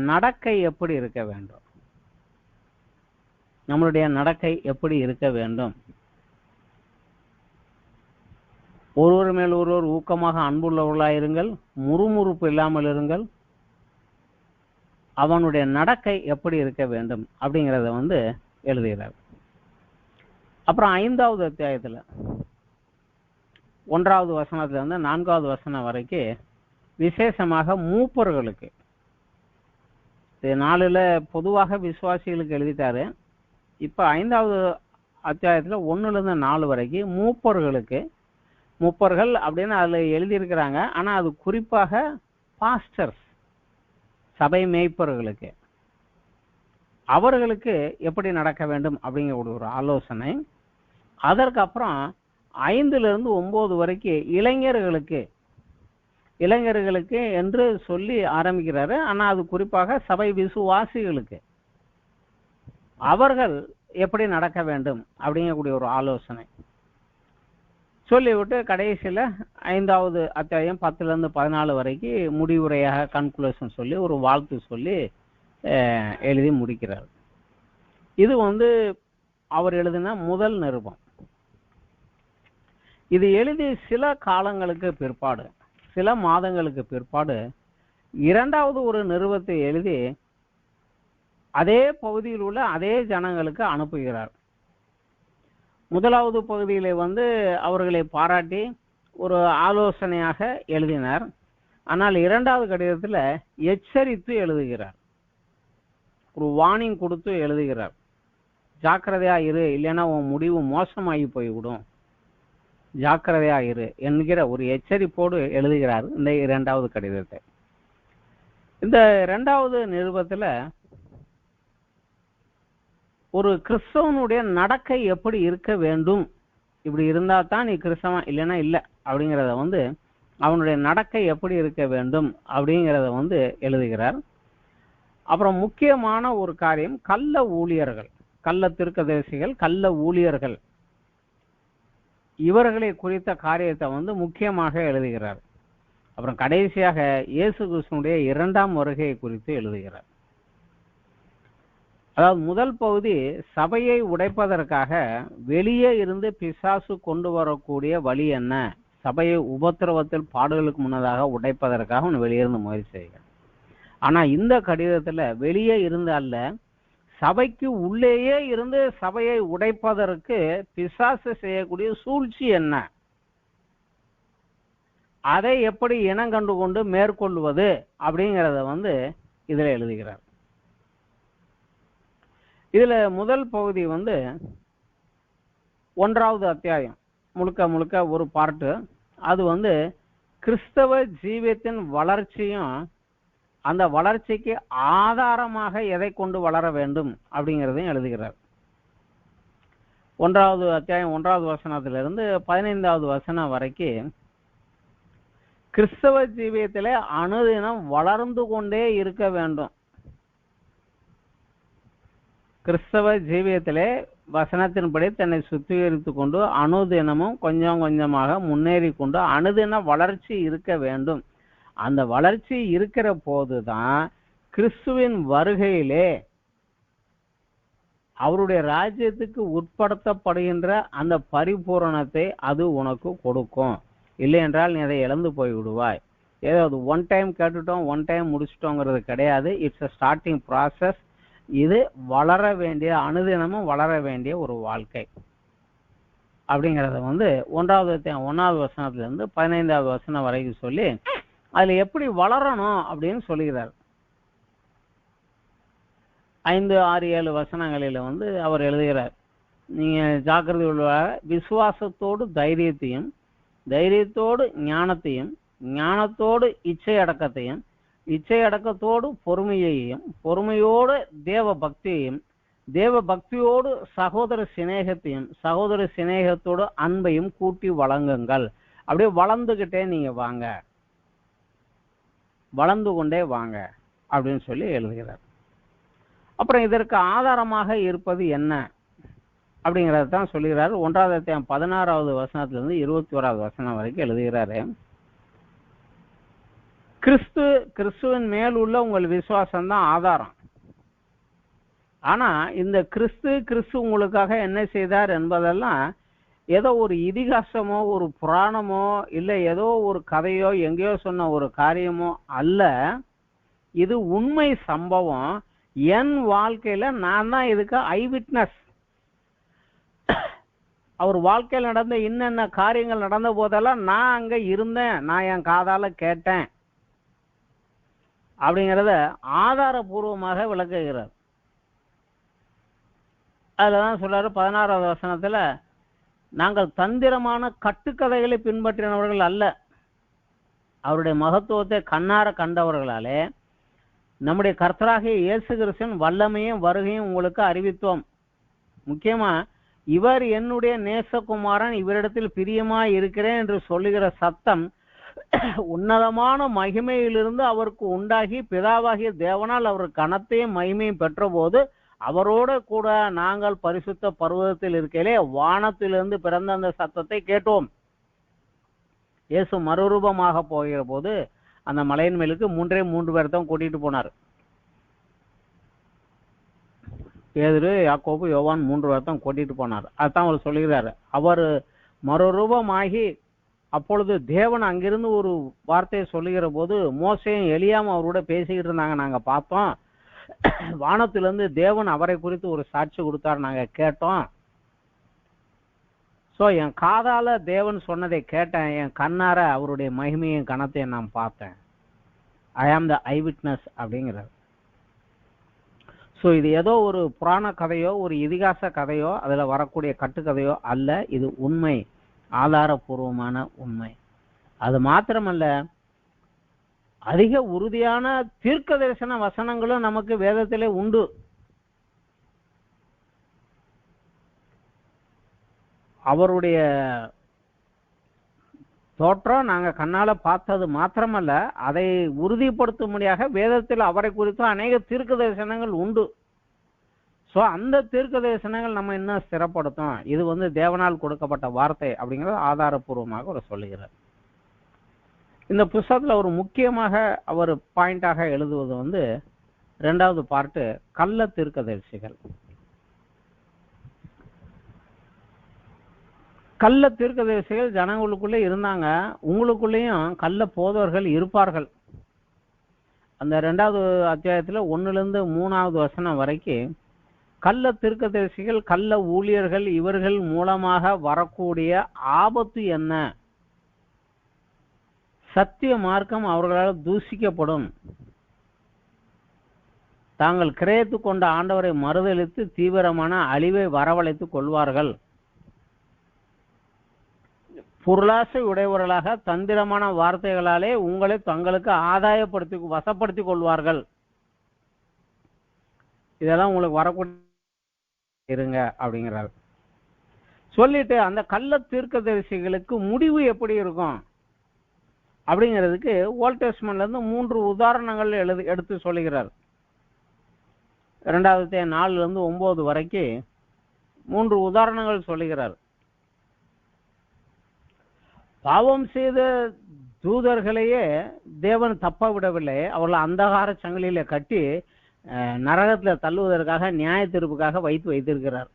நடக்கை எப்படி இருக்க வேண்டும், நம்மளுடைய நடக்கை எப்படி இருக்க வேண்டும். ஒருவர் மேல் ஒருவர் ஊக்கமாக அன்புள்ளவர்களாயிருங்கள், முறுமுறுப்பு இல்லாமல் இருங்கள். அவனுடைய நடக்கை எப்படி இருக்க வேண்டும் அப்படிங்கிறத எழுதுகிறார். அப்புறம் 5வது அத்தியாயத்துல 1வது வசனத்துல இருந்து 4வது வசனம் வரைக்கும் விசேஷமாக மூப்பர்களுக்கு, 4ல பொதுவாக விசுவாசிகளுக்கு எழுதிட்டாரு. இப்ப 5வது அத்தியாயத்துல 1ல இருந்து 4 வரைக்கும் மூப்பர்களுக்கு, மூப்பர்கள் அப்படின்னு அதுல எழுதியிருக்கிறாங்க. ஆனா அது குறிப்பாக பாஸ்டர்ஸ், சபை மேய்ப்பர்களுக்கு, அவர்களுக்கு எப்படி நடக்க வேண்டும் அப்படிங்கிற ஒரு ஆலோசனை. அதற்கப்புறம் 5ல இருந்து 9 வரைக்கும் இளைஞர்களுக்கு என்று சொல்லி ஆரம்பிக்கிறாரு. ஆனா அது குறிப்பாக சபை விசுவாசிகளுக்கு, அவர்கள் எப்படி நடக்க வேண்டும் அப்படிங்கக்கூடிய ஒரு ஆலோசனை சொல்லிவிட்டு கடைசியில 5வது அத்தியாயம் 10ல இருந்து 14 வரைக்கும் முடிவுரையாக கன்க்ளூஷன் சொல்லி ஒரு வாழ்த்து சொல்லி எழுதி முடிக்கிறார். இது அவர் எழுதின முதல் நிருபம். இது எழுதி சில காலங்களுக்கு பிற்பாடு, சில மாதங்களுக்கு பிற்பாடு 2வது ஒரு நிருபத்தை எழுதி அதே பகுதியில் உள்ள அதே ஜனங்களுக்கு அனுப்புகிறார். 1வது பகுதியிலே அவர்களை பாராட்டி ஒரு ஆலோசனையாக எழுதினார். ஆனால் 2வது கடிதத்துல எச்சரித்து எழுதுகிறார், ஒரு வார்னிங் கொடுத்து எழுதுகிறார். ஜாக்கிரதையா இரு, இல்லைன்னா உன் முடிவு மோசமாகி போய்விடும், ஜாக்கிரதையா இரு என்கிற ஒரு எச்சரிப்போடு எழுதுகிறார் இந்த 2வது கடிதத்தை. இந்த 2வது நிருபத்துல ஒரு கிறிஸ்தவனுடைய நடக்கை எப்படி இருக்க வேண்டும் இப்படி இருந்தா தான் நீ கிறிஸ்தவன், இல்லைன்னா இல்லை அப்படிங்கிறத வந்து அவனுடைய நடக்கை எப்படி இருக்க வேண்டும் அப்படிங்கிறத வந்து எழுதுகிறார். அப்புறம் முக்கியமான ஒரு காரியம், கள்ள ஊழியர்கள், கள்ள தீர்க்கதரிசிகள், கள்ள ஊழியர்கள், இவர்களை குறித்த காரியத்தை வந்து முக்கியமாக எழுதுகிறார். அப்புறம் கடைசியாக இயேசு கிறிஸ்துவினுடைய 2ஆம் வருகையை குறித்து எழுதுகிறார். அதாவது முதல் பகுதி சபையை உடைப்பதற்காக வெளியே இருந்து பிசாசு கொண்டு வரக்கூடிய வழி என்ன, சபையை உபத்திரவத்தில் பாடுகளுக்கு முன்னதாக உடைப்பதற்காக அவன் வெளியிருந்து முயற்சி செய்கிறான். ஆனா இந்த கடிதத்துல வெளியே இருந்து அல்ல, சபைக்கு உள்ளேயே இருந்து சபையை உடைப்பதற்கு பிசாசு செய்யக்கூடிய சூழ்ச்சி என்ன, அதை எப்படி இனம் கண்டு கொண்டு மேற்கொள்வது அப்படிங்கிறத வந்து இதுல எழுதுகிறார். இதுல முதல் பகுதி வந்து 1வது அத்தியாயம் முழுக்க முழுக்க ஒரு பார்ட்டு. அது வந்து கிறிஸ்தவ ஜீவியத்தின் வளர்ச்சியும் அந்த வளர்ச்சிக்கு ஆதாரமாக எதை கொண்டு வளர வேண்டும் அப்படிங்கிறதையும் எழுதுகிறார். 1வது அத்தியாயம் 1வது வசனத்திலிருந்து 15வது வசனம் வரைக்கும் கிறிஸ்தவ ஜீவியத்திலே அனுதினம் வளர்ந்து கொண்டே இருக்க வேண்டும். கிறிஸ்தவ ஜீவியத்திலே வசனத்தின்படி தன்னை சுத்திகரித்து கொண்டு அனுதினமும் கொஞ்சம் கொஞ்சமாக முன்னேறி கொண்டு அனுதின வளர்ச்சி இருக்க வேண்டும். அந்த வளர்ச்சி இருக்கிற போதுதான் கிறிஸ்துவின் வருகையிலே அவருடைய ராஜ்யத்துக்கு உட்படுத்தப்படுகின்ற அந்த பரிபூரணத்தை அது உனக்கு கொடுக்கும். இல்லை என்றால் நீ அதை இழந்து போய் விடுவாய். ஏதாவது ஒன் டைம் கேட்டுட்டோம், ஒன் டைம் முடிச்சிட்டோங்கிறது கிடையாது. It's a starting process. இது வளர வேண்டிய, அனுதினமும் வளர வேண்டிய ஒரு வாழ்க்கை அப்படிங்கிறத வந்து 1வது வசனத்திலிருந்து 15வது வசனம் வரைக்கும் சொல்லி அதுல எப்படி வளரணும் அப்படின்னு சொல்லுகிறார். 5, 6, 7 வசனங்களில வந்து அவர் எழுதுகிறார், நீங்க ஜாக்கிரதை உள்ளவராக விசுவாசத்தோடு தைரியத்தையும், தைரியத்தோடு ஞானத்தையும், ஞானத்தோடு இச்சை அடக்கத்தையும், இச்சை அடக்கத்தோடு பொறுமையையும், பொறுமையோடு தேவ பக்தியையும், தேவ பக்தியோடு சகோதர சிநேகத்தையும், சகோதர சிநேகத்தோடு அன்பையும் கூட்டி வழங்குங்கள். அப்படியே வளர்ந்துகிட்டே நீங்க வாங்க, வளர்ந்து கொண்டே வாங்க அப்படின்னு சொல்லி எழுதுகிறார். அப்புறம் இதற்கு ஆதாரமாக இருப்பது என்ன அப்படிங்கறத தான் சொல்லுகிறார். 1வது அத்தியாயம் 16வது வசனத்திலிருந்து 21வது வசனம் வரைக்கும் எழுதுகிறாரு. கிறிஸ்துவின் மேல் உள்ள உங்கள் விசுவாசம் தான் ஆதாரம். ஆனா இந்த கிறிஸ்து உங்களுக்காக என்ன செய்தார் என்பதெல்லாம் ஏதோ ஒரு இதிகாசமோ ஒரு புராணமோ இல்லை ஏதோ ஒரு கதையோ எங்கேயோ சொன்ன ஒரு காரியமோ அல்ல. இது உண்மை சம்பவம். என் வாழ்க்கையில நான் தான் இதுக்கு ஐ விட்னஸ். அவர் வாழ்க்கையில் நடந்த இன்னென்ன காரியங்கள் நடந்த போதெல்லாம் நான் அங்க இருந்தேன், நான் என் காதால கேட்டேன் அப்படிங்கிறத ஆதாரபூர்வமாக விளக்குகிறார். அதுலதான் சொல்றாரு 16வது வசனத்துல, நாங்கள் தந்திரமான கட்டுக்கதைகளை பின்பற்றினவர்கள் அல்ல, அவருடைய மகத்துவத்தை கண்ணார கண்டவர்களாலே நம்முடைய கர்த்தராகிய இயேசு கிறிஸ்துவின் வல்லமையும் வருகையும் உங்களுக்கு அறிவித்தோம். முக்கியமா இவர் என்னுடைய நேசகுமாரன், இவரிடத்தில் பிரியமாய் இருக்கிறேன் என்று சொல்லுகிற சத்தம் உன்னதமான மகிமையிலிருந்து அவருக்கு உண்டாகி பிதாவாகிய தேவனால் அவர் கனத்தையும் மகிமையும் பெற்ற போது அவரோட கூட நாங்கள் பரிசுத்த பர்வதத்தில் இருக்கையிலே வானத்திலிருந்து பிறந்த அந்த சத்தத்தை கேட்டோம். இயேசு மறுரூபமாக போகிற போது அந்த மலையின் மேலுக்கு 3 பேர் தான் கூட்டிட்டு போனார். பேதுரு, யாக்கோபு, யோவான் 3 பேர் தான் கூட்டிட்டு போனார். அதுதான் அவர் சொல்லுகிறாரு. அவர் மறுரூபமாகி அப்பொழுது தேவன் அங்கிருந்து ஒரு வார்த்தையை சொல்லுகிற போது மோசேயும் எலியாவும் அவரோட பேசிக்கிட்டு இருந்தாங்க, நாங்க பார்த்தோம். வானத்திலிருந்து தேவன் அவரை குறித்து ஒரு சாட்சி கொடுத்தார், நாங்க கேட்டோம். சோ என் காதால தேவன் சொன்னதை கேட்டேன், என் கண்ணார அவருடைய மகிமையும் கனத்தையும் நான் பார்த்தேன். ஐ ஆம் த ஐ விட்னஸ் அப்படிங்கிறார். சோ இது ஏதோ ஒரு புராண கதையோ ஒரு இதிகாச கதையோ அதுல வரக்கூடிய கட்டுக்கதையோ அல்ல, இது உண்மை, ஆதாரபூர்வமான உண்மை. அது மாத்திரமல்ல, அதிக உறுதியான தீர்க்க தரிசன வசனங்களும் நமக்கு வேதத்திலே உண்டு. அவருடைய தோற்றம் நாங்க கண்ணால பார்த்தது மாத்திரமல்ல, அதை உறுதிப்படுத்தும்படியாக வேதத்தில் அவரை குறித்து அநேக தீர்க்க தரிசனங்கள் உண்டு. சோ அந்த தீர்க்க தரிசனங்கள் நம்ம இன்னும் ஸ்திரப்படுத்தும். இது தேவனால் கொடுக்கப்பட்ட வார்த்தை அப்படிங்கறது ஆதாரபூர்வமாக அவர் சொல்லுகிறார். இந்த புஸ்தகத்துல ஒரு முக்கியமாக அவர் பாயிண்டாக எழுதுவது 2வது பார்ட்டு கள்ள தீர்க்கதரிசிகள். கள்ள தீர்க்கதரிசிகள் ஜனங்களுக்குள்ளே இருந்தாங்க, உங்களுக்குள்ளேயும் கள்ள போதவர்கள் இருப்பார்கள். அந்த 2வது அத்தியாயத்துல 1லிருந்து 3வது வசனம் வரைக்கும் கள்ள தீர்க்கதரிசிகள், கள்ள ஊழியர்கள், இவர்கள் மூலமாக வரக்கூடிய ஆபத்து என்ன, சத்திய மார்க்கம் அவர்களால் தூசிக்கப்படும், தாங்கள் கிரயத்து கொண்ட ஆண்டவரை மறுதலித்து தீவிரமான அழிவை வரவழைத்துக் கொள்வார்கள், பொருளாசை உடையவர்களாக தந்திரமான வார்த்தைகளாலே உங்களை தங்களுக்கு வசப்படுத்திக் கொள்வார்கள். இதெல்லாம் உங்களுக்கு வரக்கூடிய இருங்க அப்படிங்கிறார். சொல்லிட்டு அந்த கள்ள தீர்க்கதரிசிகளுக்கு முடிவு எப்படி இருக்கும் அப்படிங்கிறதுக்கு ஓல்ட் டெஸ்டமென்ட்ல இருந்து 3 உதாரணங்கள் எடுத்து சொல்லுகிறார். 2வது 4லிருந்து 9 வரைக்கும் 3 உதாரணங்கள் சொல்லுகிறார். பாவம் செய்த தூதர்களையே தேவன் தப்ப விடவில்லை, அவர்களை அந்தகார சங்கிலியில கட்டி நரகத்துல தள்ளுவதற்காக நியாய தீர்ப்புக்காக வைத்திருக்கிறார்.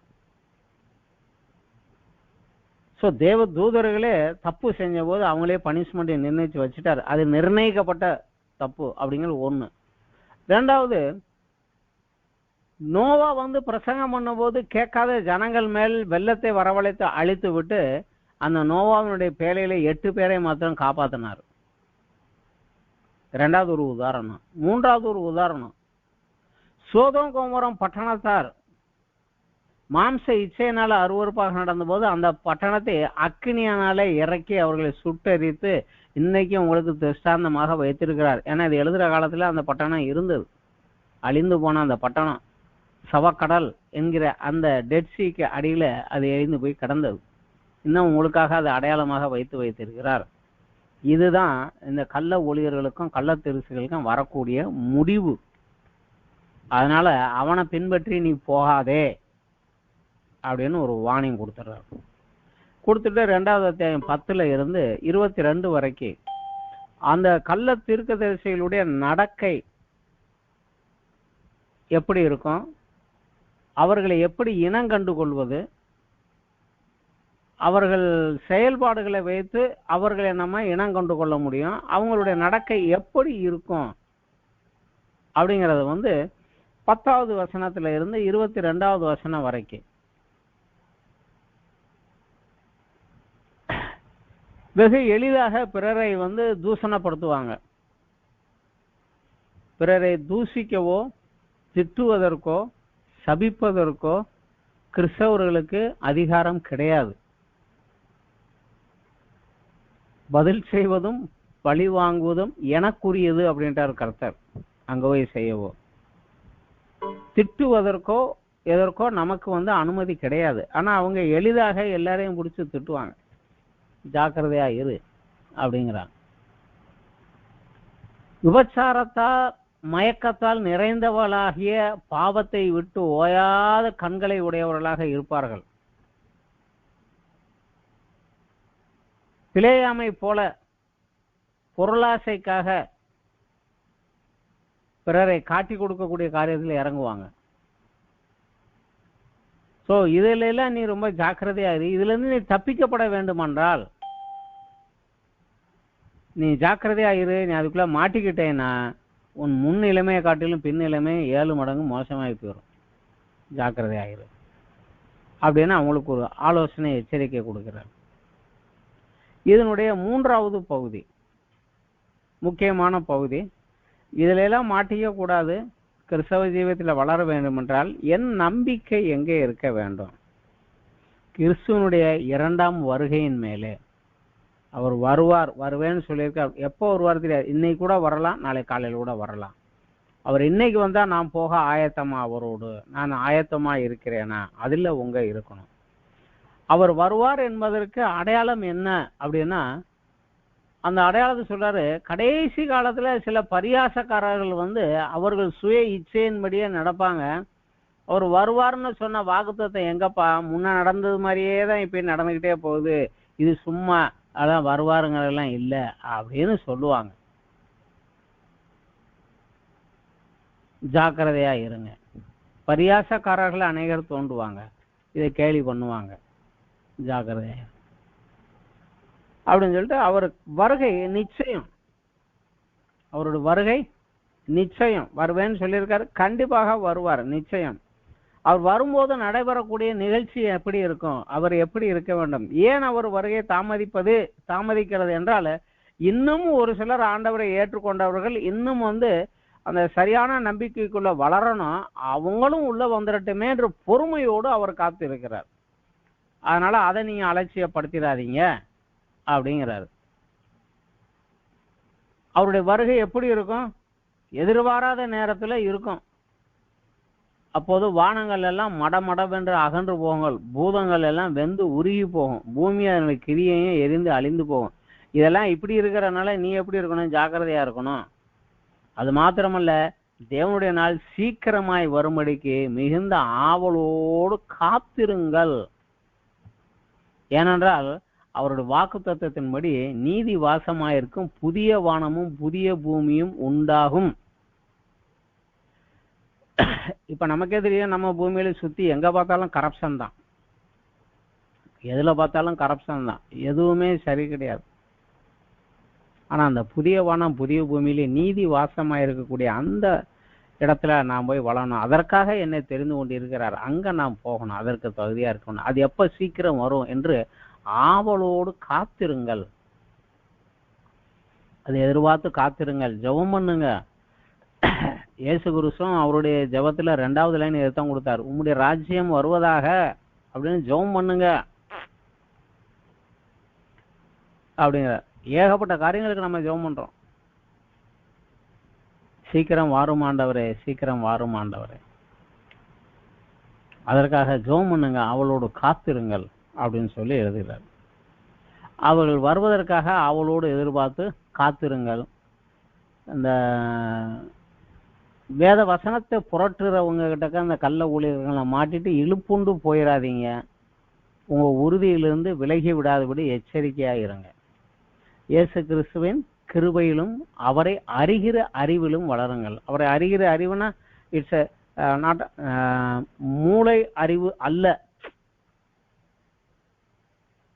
சோ தேவ தூதர்களே தப்பு செஞ்ச போது அவங்களே பனிஷ்மெண்ட் நிர்ணயிச்சு வச்சுட்டார். அது நிர்ணயிக்கப்பட்ட தப்பு அப்படிங்கிறது 1. 2வது, நோவா பிரசங்கம் பண்ண போது கேட்காத ஜனங்கள் மேல் வெள்ளத்தை வரவழைத்து அழித்து விட்டு அந்த நோவாவினுடைய பேழையில 8 பேரை மாத்திரம் காப்பாத்தினார். 2வது ஒரு உதாரணம். 3வது ஒரு உதாரணம், சோதோம் கோமோரம் பட்டணத்தார் மாம்ச இச்சையினால அருவருப்பாக நடந்த போது அந்த பட்டணத்தை அக்கினியானால இறக்கி அவர்களை சுட்டெரித்து இன்னைக்கு உங்களுக்கு திருஷ்டாந்தமாக வைத்திருக்கிறார். ஏன்னா இது எழுதுற காலத்துல அந்த பட்டணம் இருந்தது, அழிந்து போன அந்த பட்டணம் சவக்கடல் என்கிற அந்த டெட் சீக்கு அடியில அது எரிந்து போய் கிடந்தது. இன்னும் உங்களுக்காக அதை அடையாளமாக வைத்திருக்கிறார். இதுதான் இந்த கள்ள ஊழியர்களுக்கும் கள்ள தரிசிகளுக்கும் வரக்கூடிய முடிவு. அதனால அவனை பின்பற்றி நீ போகாதே அப்படின்னு ஒரு வார்னிங் கொடுத்துறாரு. கொடுத்துட்டு 2வது அத்தியாயம் 10ல இருந்து 22 வரைக்கும் அந்த கள்ள தீர்க்கதரிசிகளுடைய நடக்கை எப்படி இருக்கும், அவர்களை எப்படி இனம் கண்டு கொள்வது, அவர்கள் செயல்பாடுகளை வைத்து அவர்களை நம்ம இனம் கொண்டு கொள்ள முடியும், அவங்களுடைய நடக்கை எப்படி இருக்கும் அப்படிங்கறது 10வது வசனத்துல இருந்து 22வது வசனம் வரைக்கும் வெகு எளிதாக பிறரை தூஷணப்படுத்துவாங்க. பிறரை தூஷிக்கவோ திட்டுவதற்கோ சபிப்பதற்கோ கிறிஸ்தவர்களுக்கு அதிகாரம் கிடையாது. பதில் செய்வதும் பழி வாங்குவதும் எனக்குரியது அப்படின்றார் கர்த்தர். அங்க போய் செய்யவோ திட்டுவதற்கோ எதற்கோ நமக்கு அனுமதி கிடையாது. ஆனா அவங்க எளிதாக எல்லாரையும் பிடிச்சு திட்டுவாங்க. ஜாக்கிரதையா இரு அப்படிங்கிறாங்க. விபச்சாரத்தால் மயக்கத்தால் நிறைந்தவளாகிய பாவத்தை விட்டு ஓயாத கண்களை உடையவர்களாக இருப்பார்கள். பிழையாமை போல பொருளாசைக்காக பிறரை காட்டி கொடுக்கக்கூடிய காரியத்தில் இறங்குவாங்க. சோ இதுல எல்லாம் நீ ரொம்ப ஜாக்கிரதையா இரு. இதுல இருந்து நீ தப்பிக்கப்பட வேண்டுமென்றால் நீ ஜாக்கிரதையா இரு. நீ அதுக்குள்ள மாட்டிக்கிட்டேன்னா உன் முன் நிலைமையை காட்டிலும் பின் நிலைமை 7 மடங்கு மோசமாகி போயிடும். ஜாக்கிரதையா இரு அப்படின்னு அவங்களுக்கு ஒரு ஆலோசனை எச்சரிக்கை கொடுக்கிறார். இதனுடைய 3வது பகுதி முக்கியமான பகுதி. இதுல எல்லாம் மாட்டிக்க கூடாது. கிறிஸ்தவ ஜீவியத்தில் வளர வேண்டும் என்றால் என் நம்பிக்கை எங்கே இருக்க வேண்டும்? கிறிஸ்துவனுடைய 2ஆம் வருகையின் மேலே. அவர் வருவேன்னு சொல்லியிருக்கார். எப்போ வருவார் தெரியாது. இன்னைக்கு கூட வரலாம், நாளை காலையில் கூட வரலாம். அவர் இன்னைக்கு வந்தா நான் போக ஆயத்தமா அவரோடு நான் ஆயத்தமா இருக்கிறேனா? அதுல உங்க இருக்கணும். அவர் வருவார் என்பதற்கு அடையாளம் என்ன அப்படின்னா, அந்த அடையாளத்தை சொல்றாரு. கடைசி காலத்துல சில பரியாசக்காரர்கள் அவர்கள் சுய இச்சையின்படியே நடப்பாங்க. அவர் வருவார்னு சொன்ன வாக்குத்தத்தை எங்கப்பா, முன்ன நடந்தது மாதிரியே தான் இப்ப நடந்துகிட்டே போகுது, இது சும்மா அதான் வருவாருங்கிறதெல்லாம் இல்லை அப்படின்னு சொல்லுவாங்க. ஜாக்கிரதையா இருங்க. பரியாசக்காரர்கள் அநேகர் தோன்றுவாங்க, இதை கேலி பண்ணுவாங்க. ஜாக்கிரதையா அப்படின்னு சொல்லிட்டு அவர் வருகை நிச்சயம், அவரோட வருகை நிச்சயம். வருவேன்னு சொல்லியிருக்காரு, கண்டிப்பாக வருவார் நிச்சயம். அவர் வரும்போது நடைபெறக்கூடிய நிகழ்ச்சி எப்படி இருக்கும், அவர் எப்படி இருக்க வேண்டும், ஏன் அவர் வருகை தாமதிக்கிறது என்றால், இன்னும் ஒரு சிலர் ஆண்டவரை ஏற்றுக்கொண்டவர்கள் இன்னும் அந்த சரியான நம்பிக்கைக்குள்ள வளரணும், அவங்களும் உள்ள வந்துடட்டுமே என்ற பொறுமையோடு அவர் காத்து இருக்கிறார். அதனால அதை நீங்க அலட்சியப்படுத்திடாதீங்க அப்படிங்கிறாரு. அவருடைய வருகை எப்படி இருக்கும், எதிர்பாராத நேரத்துல இருக்கும். அப்போது வானங்கள் எல்லாம் மடமடவென்று அகன்று போகுங்கள், பூதங்கள் எல்லாம் வெந்து உருகி போகும், பூமி அதனுடைய கிரியையும் எரிந்து அழிந்து போகும். இதெல்லாம் இப்படி இருக்கிறனால நீ எப்படி இருக்கணும், ஜாக்கிரதையா இருக்கணும். அது மாத்திரமல்ல, தேவனுடைய நாள் சீக்கிரமாய் வரும்படிக்கு மிகுந்த ஆவலோடு காத்திருங்கள். ஏனென்றால் அவருடைய வாக்கு தத்துவத்தின்படி நீதி வாசமாயிருக்கும் புதிய வானமும் புதிய பூமியும் உண்டாகும். இப்ப நமக்கே தெரியும், நம்ம பூமியில சுத்தி எங்க பார்த்தாலும் கரப்ஷன் தான், எதுல பார்த்தாலும் கரப்ஷன் தான், எதுவுமே சரி கிடையாது. ஆனா அந்த புதிய வானம் புதிய பூமியிலே நீதி வாசமா இருக்கக்கூடிய அந்த இடத்துல நான் போய் வளரணும். அதற்காக என்னை தெரிந்து கொண்டு இருக்கிறார், அங்க நான் போகணும், அதற்கு தகுதியா இருக்கணும். அது எப்ப சீக்கிரம் வரும் என்று ஆவலோடு காத்திருங்கள். அதை எதிர்பார்த்து காத்திருங்கள், ஜெபம் பண்ணுங்க. இயேசு கிறிஸ்துவும் அவருடைய ஜெபத்துல 2வது லைன் எதிர்த்தான் கொடுத்தார், உம்முடைய ராஜ்யம் வருவதாக அப்படின்னு ஜெபம் பண்ணுங்க அப்படிங்கிற. ஏகப்பட்ட காரியங்களுக்கு நம்ம ஜெபம் பண்றோம், சீக்கிரம் வாரும் ஆண்டவரே, சீக்கிரம் வாரும் ஆண்டவரே. அதற்காக ஜெபம் பண்ணுங்க, அவளோடு காத்திருங்கள் அப்படின்னு சொல்லி எழுதுகிறார். அவர்கள் வருவதற்காக அவளோடு எதிர்பார்த்து காத்திருங்கள். இந்த வேத வசனத்தை புரட்டுறவங்க கிட்டக்க அந்த கள்ள ஊழியர்களை மாட்டிட்டு இழுப்புண்டு போயிடாதீங்க. உங்க உறுதியிலிருந்து விலகி விடாதபடி எச்சரிக்கையா இருங்க. இயேசு கிறிஸ்துவின் கிருபையிலும் அவரை அறிகிற அறிவிலும் வளருங்கள். அவரை அறிகிற அறிவுனா இட்ஸ் நாட் மூளை அறிவு அல்ல.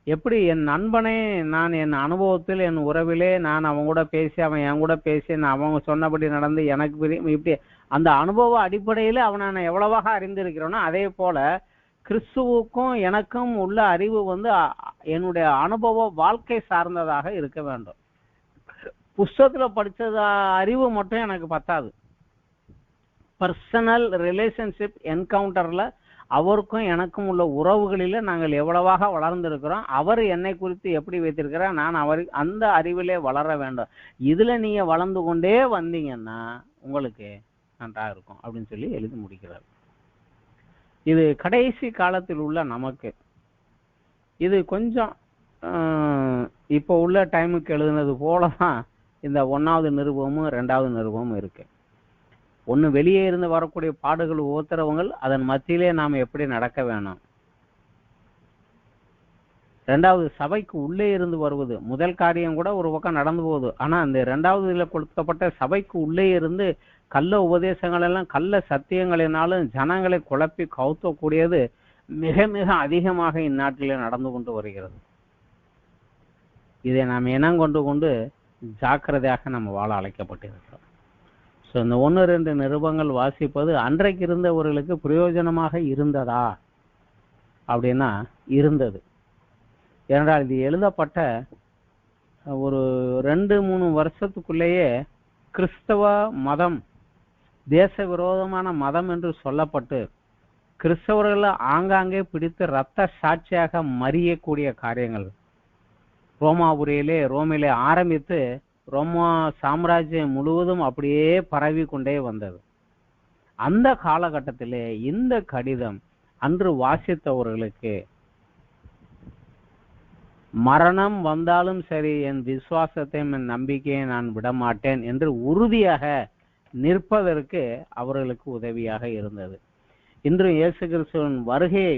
எப்படி என் நண்பனே நான் என் அனுபவத்தில் என் உறவிலே நான் அவங்க கூட பேசி அவன் என் கூட பேசி அவங்க சொன்னபடி நடந்து எனக்கு இப்படி அந்த அனுபவ அடிப்படையில் அவனை நான் எவ்வளவாக அறிந்திருக்கிறோனோ அதே போல கிறிஸ்துவுக்கும் எனக்கும் உள்ள அறிவு என்னுடைய அனுபவ வாழ்க்கை சார்ந்ததாக இருக்க வேண்டும். புஸ்தகத்துல படிச்சது அறிவு மட்டும் எனக்கு பத்தாது. பர்சனல் ரிலேஷன்ஷிப் என்கவுண்டர்ல அவருக்கும் எனக்கும் உள்ள உறவுகளில நாங்கள் எவ்வளவாக வளர்ந்திருக்கிறோம், அவர் என்னை குறித்து எப்படி வைத்திருக்கிறார், நான் அவர் அந்த அறிவிலே வளர வேண்டும். இதுல நீங்க வளர்ந்து கொண்டே வந்தீங்கன்னா உங்களுக்கு நன்றாக இருக்கும் அப்படின்னு சொல்லி எழுதி முடிக்கிறார். இது கடைசி காலத்தில் உள்ள நமக்கு இது கொஞ்சம் இப்போ உள்ள டைமுக்கு எழுதுனது போலதான் இந்த 1வது நிருபமும் 2வது நிருபமும் இருக்கு. ஒன்று வெளியே இருந்து வரக்கூடிய பாடுகள் உத்தரவுகள், அதன் மத்தியிலே நாம் எப்படி நடக்க வேணும். 2வது சபைக்கு உள்ளே இருந்து வருவது. முதல் காரியம் கூட ஒரு பக்கம் நடந்து போகுது, ஆனா அந்த 2வது இதில் கொடுக்கப்பட்ட சபைக்கு உள்ளே இருந்து கள்ள உபதேசங்கள் எல்லாம் கள்ள சத்தியங்களினாலும் ஜனங்களை குழப்பி கவுத்தக்கூடியது மிக மிக அதிகமாக இந்நாட்டிலே நடந்து கொண்டு வருகிறது. இதை நாம் இனம் கொண்டு ஜாக்கிரதையாக நம்ம வாழ அழைக்கப்பட்டிருக்கிறோம். ஸோ இந்த 1-2 நிருபங்கள் வாசிப்பது அன்றைக்கு இருந்தவர்களுக்கு பிரயோஜனமாக இருந்ததா அப்படின்னா இருந்தது. ஏனென்றால் இது எழுதப்பட்ட ஒரு 2-3 வருஷத்துக்குள்ளேயே கிறிஸ்தவ மதம் தேச விரோதமான மதம் என்று சொல்லப்பட்டு கிறிஸ்தவர்களை ஆங்காங்கே பிடித்து இரத்த சாட்சியாக மறியக்கூடிய காரியங்கள் ரோமிலே ஆரம்பித்து ரோமா சாம்ராஜ்யம் முழுவதும் அப்படியே பரவி கொண்டே வந்தது. அந்த காலகட்டத்திலே இந்த கடிதம் அன்று வாசித்தவர்களுக்கு மரணம் வந்தாலும் சரி என் விசுவாசத்தை என் நம்பிக்கையை நான் விடமாட்டேன் என்று உறுதியாக நிற்பதற்கு அவர்களுக்கு உதவியாக இருந்தது. இன்று இயேசு கிறிஸ்துவின் வருகையை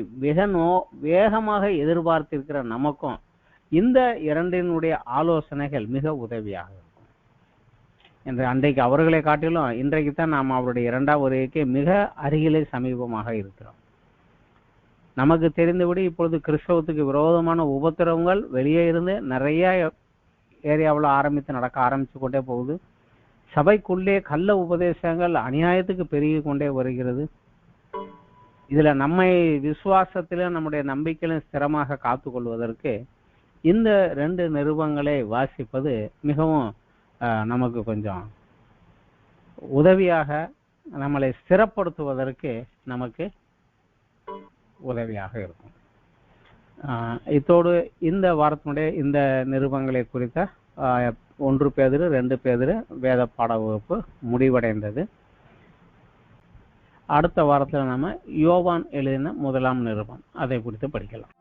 வேகமாக எதிர்பார்த்திருக்கிற நமக்கும் இந்த இரண்டினுடைய ஆலோசனைகள் மிக உதவியாக இருக்கும். என்று அன்றைக்கு அவர்களை காட்டிலும் இன்றைக்கு தான் நாம் அவருடைய இரண்டாம் வருகைக்கு மிக அருகிலே சமீபமாக இருக்கிறோம். நமக்கு தெரிந்தபடி இப்பொழுது கிறிஸ்தவத்துக்கு விரோதமான உபத்திரவங்கள் வெளியே இருந்து நிறைய ஏரியாவில் நடக்க ஆரம்பிச்சு கொண்டே போகுது. சபைக்குள்ளே கள்ள உபதேசங்கள் அநியாயத்துக்கு பெருகி கொண்டே வருகிறது. இதுல நம்மை விசுவாசத்திலும் நம்முடைய நம்பிக்கையிலும் ஸ்திரமாக காத்து கொள்வதற்கு இந்த 2 நிருபங்களை வாசிப்பது மிகவும் நமக்கு கொஞ்சம் உதவியாக, நம்மளை ஸ்திரப்படுத்துவதற்கு நமக்கு உதவியாக இருக்கும். இத்தோடு இந்த வாரத்தினுடைய இந்த நிருபங்களை குறித்த 1 பேதுரு 2 பேதுரு வேத பாட வகுப்பு முடிவடைந்தது. அடுத்த வாரத்தில் நாம யோவான் எழுதின முதலாம் நிருபம் அதை குறித்து படிக்கலாம்.